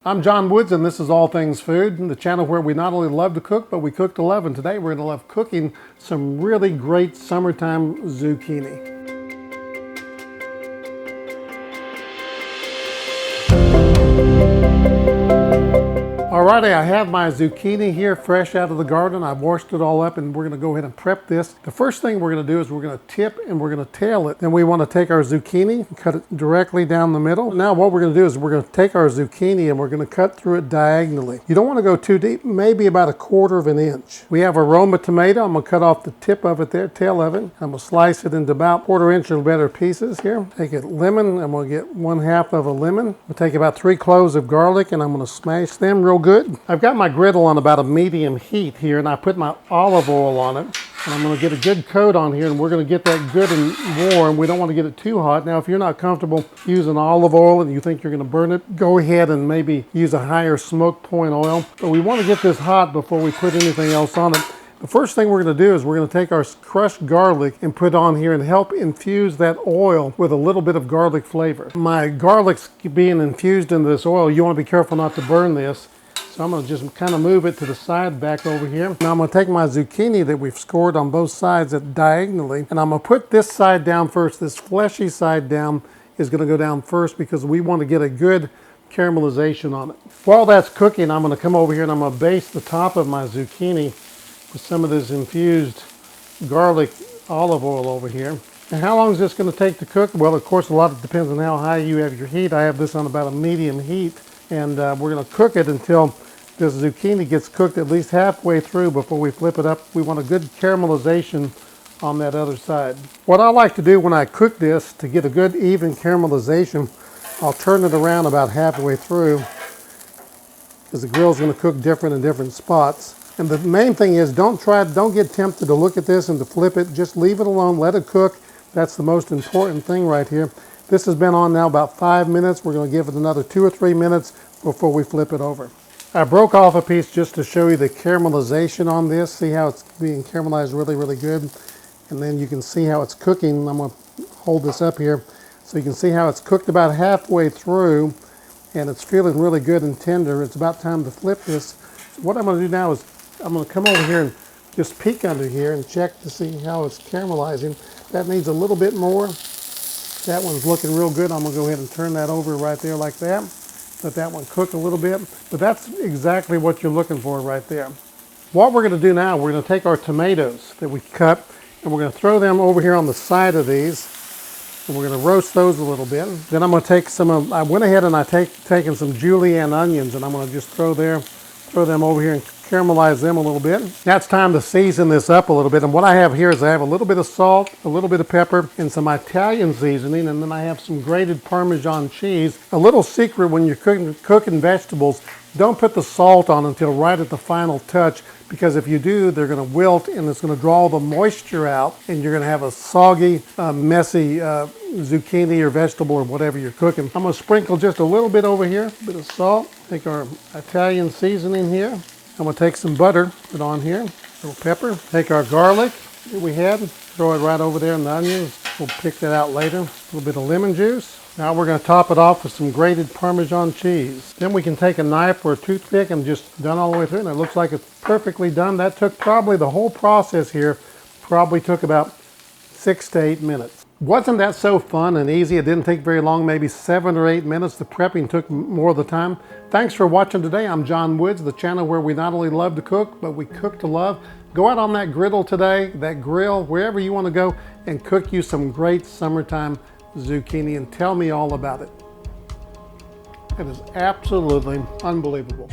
I'm John Woods, and this is All Things Food, the channel where we not only love to cook, but we cook to love. And today we're going to love cooking some really great summertime zucchini. Alrighty, I have my zucchini here fresh out of the garden. I've washed it all up and we're going to go ahead and prep this. The first thing we're going to do is we're going to tip and we're going to tail it. Then we want to take our zucchini and cut it directly down the middle. Now what we're going to do is we're going to take our zucchini and we're going to cut through it diagonally. You don't want to go too deep, maybe about 1/4 of an inch. We have a Roma tomato. I'm going to cut off the tip of it there, tail of it. I'm going to slice it into about 1/4 inch or better pieces here. Take a lemon, and we'll get 1/2 of a lemon. We'll take about 3 cloves of garlic and I'm going to smash them real good. I've got my griddle on about a medium heat here, and I put my olive oil on it, and I'm going to get a good coat on here, and we're going to get that good and warm. We don't want to get it too hot. Now if you're not comfortable using olive oil and you think you're going to burn it, go ahead and maybe use a higher smoke point oil, but we want to get this hot before we put anything else on it. The first thing we're going to do is we're going to take our crushed garlic and put on here and help infuse that oil with a little bit of garlic flavor. My garlic's being infused into this oil. You want to be careful not to burn this. So I'm going to just kind of move it to the side back over here. Now I'm going to take my zucchini that we've scored on both sides diagonally, and I'm going to put this side down first. This fleshy side down is going to go down first because we want to get a good caramelization on it. While that's cooking, I'm going to come over here and I'm going to baste the top of my zucchini with some of this infused garlic olive oil over here. And how long is this going to take to cook? Well, of course, a lot depends on how high you have your heat. I have this on about a medium heat. And we're going to cook it until this zucchini gets cooked at least halfway through before we flip it up. We want a good caramelization on that other side. What I like to do when I cook this to get a good even caramelization, I'll turn it around about halfway through because the grill's going to cook different in different spots. And the main thing is don't get tempted to look at this and to flip it. Just leave it alone, let it cook. That's the most important thing right here. This has been on now about 5 minutes. We're going to give it another 2 or 3 minutes before we flip it over. I broke off a piece just to show you the caramelization on this. See how it's being caramelized really, really good. And then you can see how it's cooking. I'm going to hold this up here so you can see how it's cooked about halfway through and it's feeling really good and tender. It's about time to flip this. So what I'm going to do now is I'm going to come over here and just peek under here and check to see how it's caramelizing. That needs a little bit more. That one's looking real good. I'm going to go ahead and turn that over right there like that. Let that one cook a little bit. But that's exactly what you're looking for right there. What we're going to do now, we're going to take our tomatoes that we cut and we're going to throw them over here on the side of these. And we're going to roast those a little bit. Then I'm going to take I went ahead and taken some julienne onions and I'm going to just throw them over here and caramelize them a little bit. Now it's time to season this up a little bit. And what I have here is I have a little bit of salt, a little bit of pepper, and some Italian seasoning. And then I have some grated Parmesan cheese. A little secret when you're cooking vegetables, don't put the salt on until right at the final touch, because if you do, they're going to wilt and it's going to draw the moisture out and you're going to have a soggy, messy zucchini or vegetable or whatever you're cooking. I'm going to sprinkle just a little bit over here, a bit of salt, take our Italian seasoning here. I'm going to take some butter, put on here, a little pepper, take our garlic that we had, throw it right over there in the onions. We'll pick that out later. A little bit of lemon juice. Now we're going to top it off with some grated Parmesan cheese. Then we can take a knife or a toothpick and just done all the way through, and it looks like it's perfectly done. That took probably the whole process here, probably took about 6 to 8 minutes. Wasn't that so fun and easy? It didn't take very long, maybe 7 or 8 minutes. The prepping took more of the time. Thanks for watching today. I'm John Woods, the channel where we not only love to cook, but we cook to love. Go out on that griddle today, that grill, wherever you want to go, and cook you some great summertime zucchini and tell me all about it. It is absolutely unbelievable.